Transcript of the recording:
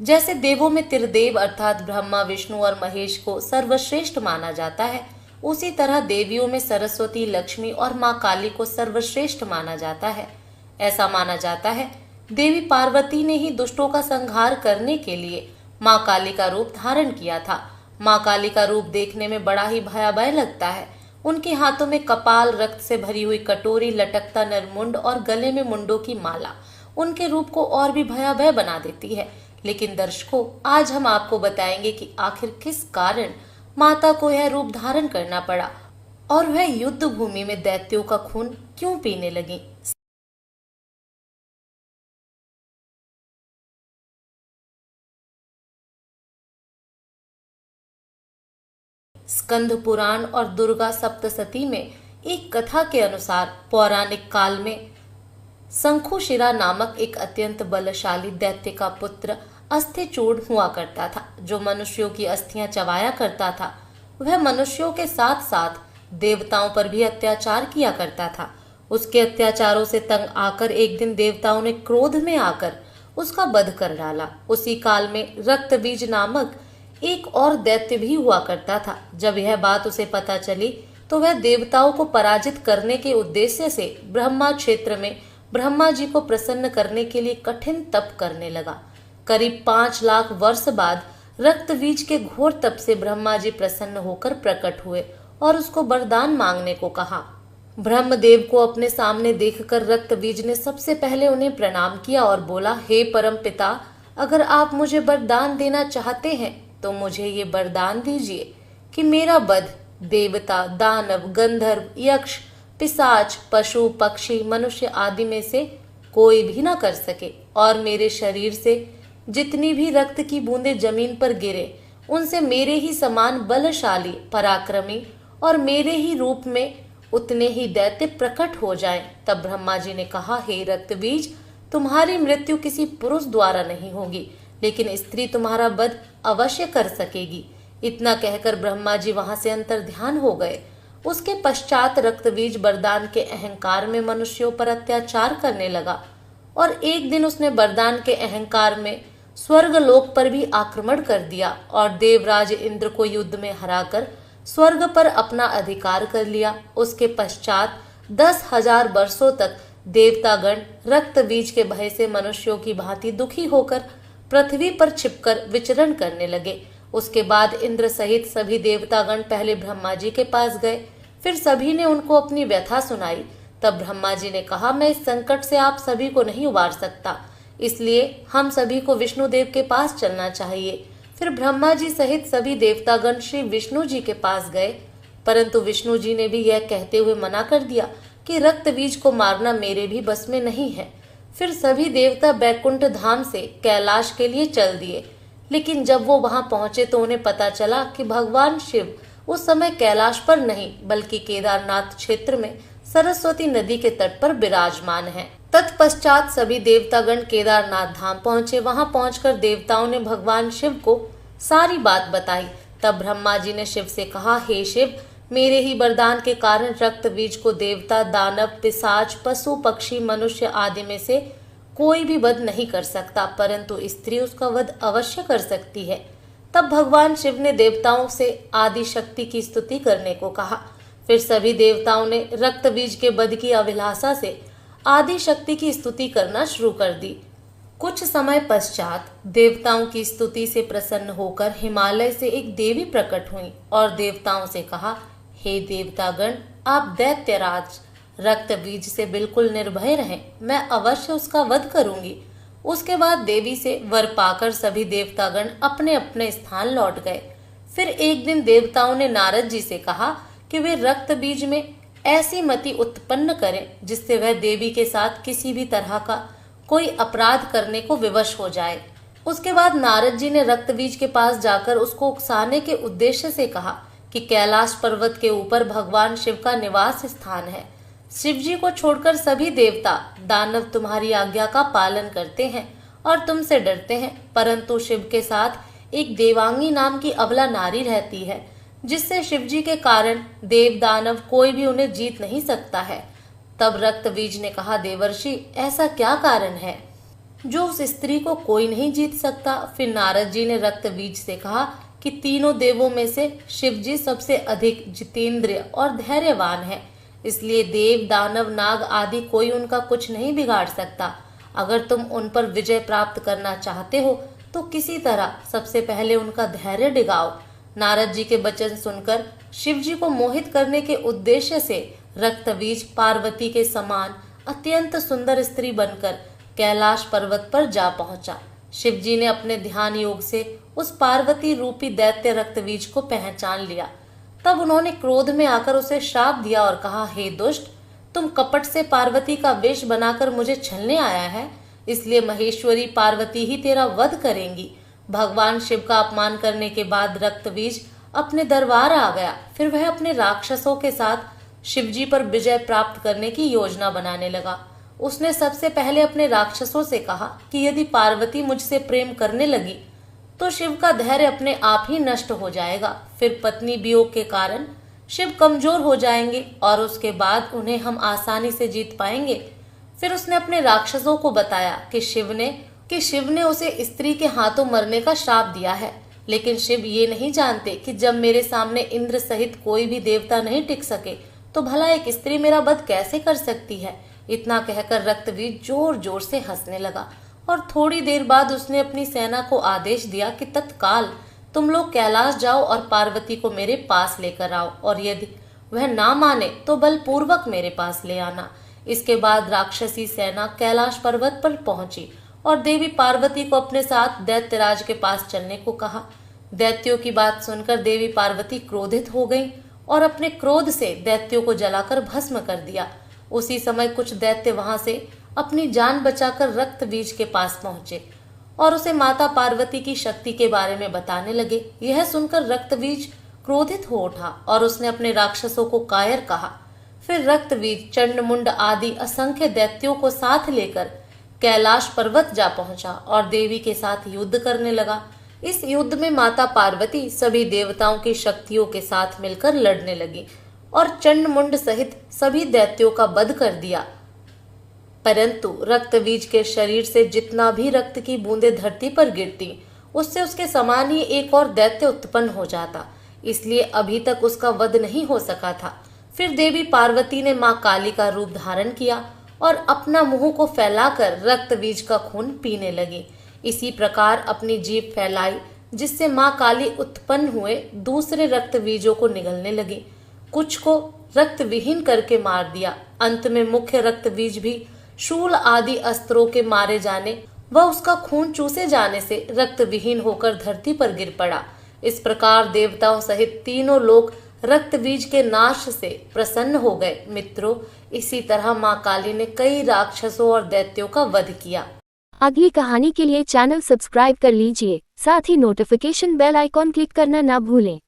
जैसे देवों में त्रिदेव अर्थात ब्रह्मा, विष्णु और महेश को सर्वश्रेष्ठ माना जाता है, उसी तरह देवियों में सरस्वती, लक्ष्मी और माँ काली को सर्वश्रेष्ठ माना जाता है। ऐसा माना जाता है देवी पार्वती ने ही दुष्टों का संहार करने के लिए माँ काली का रूप धारण किया था। माँ काली का रूप देखने में बड़ा ही भयावह लगता है। उनके हाथों में कपाल, रक्त से भरी हुई कटोरी, लटकता नरमुंड और गले में मुंडों की माला उनके रूप को और भी भयावह बना देती है। लेकिन दर्शकों, आज हम आपको बताएंगे कि आखिर किस कारण माता को यह रूप धारण करना पड़ा और वह युद्ध भूमि में दैत्यों का खून क्यों पीने लगी। स्कंद पुराण और दुर्गा सप्तशती में एक कथा के अनुसार पौराणिक काल में शंखुशिरा नामक एक अत्यंत बलशाली दैत्य का पुत्र अस्थिचूड़ हुआ करता था, जो मनुष्यों की अस्थियां चबाया करता था। वह मनुष्यों के साथ साथ देवताओं पर भी अत्याचार किया करता था। उसके अत्याचारों से तंग आकर एक दिन देवताओं ने क्रोध में आकर उसका वध कर डाला। उसी काल में रक्तबीज नामक एक और दैत्य भी हुआ करता था। जब यह बात उसे पता चली तो वह देवताओं को पराजित करने के उद्देश्य से ब्रह्मा क्षेत्र में ब्रह्मा जी को प्रसन्न करने के लिए कठिन तप करने लगा। करीब 5 लाख वर्ष बाद रक्तबीज के घोर तप से ब्रह्मा जी प्रसन्न होकर प्रकट हुए और उसको वरदान मांगने को कहा। ब्रह्मदेव को अपने सामने देखकर रक्तबीज ने सबसे पहले उन्हें प्रणाम किया और बोला, हे परम पिता, अगर आप मुझे वरदान देना चाहते हैं तो मुझे ये वरदान दीजिए कि मेरा वध देवता, दानव, गंधर्व, यक्ष, पिशाच, पशु, पक्षी, मनुष्य आदि में से कोई भी ना कर सके और मेरे शरीर से जितनी भी रक्त की बूंदें जमीन पर गिरे उनसे मेरे ही समान बलशाली, पराक्रमी और मेरे ही रूप में उतने ही दैत्य प्रकट हो जाएं। तब ब्रह्मा जी ने कहा, हे रक्तबीज, तुम्हारी मृत्यु किसी पुरुष द्वारा नहीं होगी, लेकिन स्त्री तुम्हारा वध अवश्य कर सकेगी। इतना कहकर ब्रह्मा जी वहां से अंतर ध्यान हो गए। उसके पश्चात रक्तबीज वरदान के अहंकार में मनुष्यों पर अत्याचार करने लगा और एक दिन उसने वरदान के अहंकार में स्वर्ग लोक पर भी आक्रमण कर दिया और देवराज इंद्र को युद्ध में हराकर स्वर्ग पर अपना अधिकार कर लिया। उसके पश्चात 10,000 वर्षों तक देवतागण रक्तबीज के भय से मनुष्यों की भांति दुखी होकर पृथ्वी पर छिपकर विचरण करने लगे। उसके बाद इंद्र सहित सभी देवतागण पहले ब्रह्मा जी के पास गए। फिर सभी ने उनको अपनी व्यथा सुनाई। तब ब्रह्मा जी ने कहा, मैं इस संकट से आप सभी को नहीं उबार सकता, इसलिए हम सभी को विष्णु देव के पास चलना चाहिए। फिर ब्रह्मा जी सहित सभी देवतागण श्री विष्णु जी के पास गए, परंतु विष्णु जी ने भी यह कहते हुए मना कर दिया कि रक्तबीज को मारना मेरे भी बस में नहीं है। फिर सभी देवता बैकुंठ धाम से कैलाश के लिए चल दिए, लेकिन जब वो वहां पहुंचे तो उन्हें पता चला कि भगवान शिव उस समय कैलाश पर नहीं बल्कि केदारनाथ क्षेत्र में सरस्वती नदी के तट पर विराजमान है। तत्पश्चात सभी देवतागण केदारनाथ धाम पहुंचे। वहां पहुंचकर देवताओं ने भगवान शिव को सारी बात बताई। तब ब्रह्मा जी ने शिव से कहा, हे शिव, मेरे ही वरदान के कारण रक्तबीज को देवता, दानव, पिशाच, पशु, पक्षी, मनुष्य आदि में से कोई भी वध नहीं कर सकता, परंतु स्त्री उसका वध अवश्य कर सकती है। तब भगवान शिव ने देवताओं से आदि शक्ति की स्तुति करने को कहा। फिर सभी देवताओं ने रक्तबीज के वध की अभिलाषा से आदि शक्ति की स्तुति करना शुरू कर दी। कुछ समय पश्चात देवताओं की स्तुति से प्रसन्न होकर हिमालय से एक देवी प्रकट हुई और देवताओं से कहा, हे देवतागण, आप दैत्यराज रक्तबीज से बिल्कुल निर्भय रहें, मैं अवश्य उसका वध करूंगी। उसके बाद देवी से वर पाकर सभी देवतागण अपने अपने स्थान लौट गए। फिर एक दिन देवताओं ने नारद जी से कहा कि वे रक्तबीज में ऐसी मति उत्पन्न करें जिससे वह देवी के साथ किसी भी तरह का कोई अपराध करने को विवश हो जाए। उसके बाद नारद जी ने रक्तबीज के पास जाकर उसको उकसाने के उद्देश्य से कहा कि कैलाश पर्वत के ऊपर भगवान शिव का निवास स्थान है। शिव जी को छोड़कर सभी देवता, दानव तुम्हारी आज्ञा का पालन करते हैं और तुमसे डरते हैं, परंतु शिव के साथ एक देवांगी नाम की अबला नारी रहती है, जिससे शिव जी के कारण देव दानव कोई भी उन्हें जीत नहीं सकता है। तब रक्तबीज ने कहा, देवर्षि, ऐसा क्या कारण है? जो उस स्त्री को कोई नहीं जीत सकता। फिर नारद जी ने रक्तबीज से कहा कि तीनों देवों में से शिव जी सबसे अधिक जितेंद्रिय और धैर्यवान है, इसलिए देव दानव नाग आदि कोई उनका कुछ नहीं बिगाड़ सकता। अगर तुम उन पर विजय प्राप्त करना चाहते हो तो किसी तरह सबसे पहले उनका धैर्य डिगाओ। नारद जी के वचन सुनकर शिव जी को मोहित करने के उद्देश्य से रक्तबीज पार्वती के समान अत्यंत सुंदर स्त्री बनकर कैलाश पर्वत पर जा पहुंचा। शिव जी ने अपने ध्यान योग से उस पार्वती रूपी दैत्य रक्तबीज को पहचान लिया। तब उन्होंने क्रोध में आकर उसे श्राप दिया और कहा, हे दुष्ट, तुम कपट से पार्वती का वेश बनाकर मुझे छलने आया है, इसलिए महेश्वरी पार्वती ही तेरा वध करेंगी। भगवान शिव का अपमान करने के बाद रक्तबीज अपने दरबार आ गया। फिर वह अपने राक्षसों के साथ शिवजी पर विजय प्राप्त करने की योजना बनाने लगा। उसने सबसे पहले अपने राक्षसों से कहा कि यदि पार्वती मुझसे प्रेम करने लगी तो शिव का धैर्य अपने आप ही नष्ट हो जाएगा। फिर पत्नी वियोग के कारण शिव कमजोर हो जाएंगे और उसके बाद उन्हें हम आसानी से जीत पाएंगे। फिर उसने अपने राक्षसों को बताया कि शिव ने उसे स्त्री के हाथों मरने का श्राप दिया है, लेकिन शिव ये नहीं जानते कि जब मेरे सामने इंद्र सहित कोई भी देवता नहीं टिक सके तो भला एक स्त्री मेरा वध कैसे कर सकती है। इतना कहकर रक्तबीज जोर जोर से हंसने लगा और थोड़ी देर बाद उसने अपनी सेना को आदेश दिया कि तत्काल तुम लोग कैलाश जाओ और पार्वती को मेरे पास लेकर आओ, और यदि वह ना माने तो बलपूर्वक मेरे पास ले आना। इसके बाद राक्षसी सेना कैलाश पर्वत पर पहुंची और देवी पार्वती को अपने साथ दैत्यराज के पास चलने को कहा। दैत्यों की बात सुनकर देवी पार्वती क्रोधित हो गईं और अपने क्रोध से दैत्यों को जलाकर भस्म कर दिया। उसी समय कुछ दैत्य वहां से अपनी जान बचाकर रक्तबीज के पास पहुंचे और उसे माता पार्वती की शक्ति के बारे में बताने लगे। यह सुनकर रक्तबीज क्रोधित हो उठा और उसने अपने राक्षसों को कायर कहा। फिर रक्तबीज चंडमुंड आदि असंख्य दैत्यों को साथ लेकर कैलाश पर्वत जा पहुंचा और देवी के साथ युद्ध करने लगा। इस युद्ध में माता पार्वती सभी देवताओं की शक्तियों के साथ मिलकर लड़ने लगी और चंडमुंड सहित सभी दैत्यों का वध कर दिया। परंतु रक्तबीज के शरीर से जितना भी रक्त की बूंदें धरती पर गिरती, उससे उसके समान ही एक और दैत्य उत्पन्न हो जाता, इसलिए अभी तक उसका वध नहीं हो सका था। फिर देवी पार्वती ने मां काली का रूप धारण किया और अपना मुंह को फैलाकर रक्तबीज का खून पीने लगी। इसी प्रकार अपनी जीभ फैलाई, जिससे मां काली उत्पन्न हुए दूसरे रक्तबीजों को निगलने लगी। कुछ को रक्तविहीन करके मार दिया। अंत में मुख्य रक्तबीज भी शूल आदि अस्त्रों के मारे जाने व उसका खून चूसे जाने से रक्तविहीन होकर धरती पर गिर पड़ा। इस प्रकार देवताओं सहित तीनों लोग रक्तबीज के नाश से प्रसन्न हो गए। मित्रों, इसी तरह मां काली ने कई राक्षसों और दैत्यों का वध किया। अगली कहानी के लिए चैनल सब्सक्राइब कर लीजिए, साथ ही नोटिफिकेशन बेल आइकॉन क्लिक करना ना भूलें।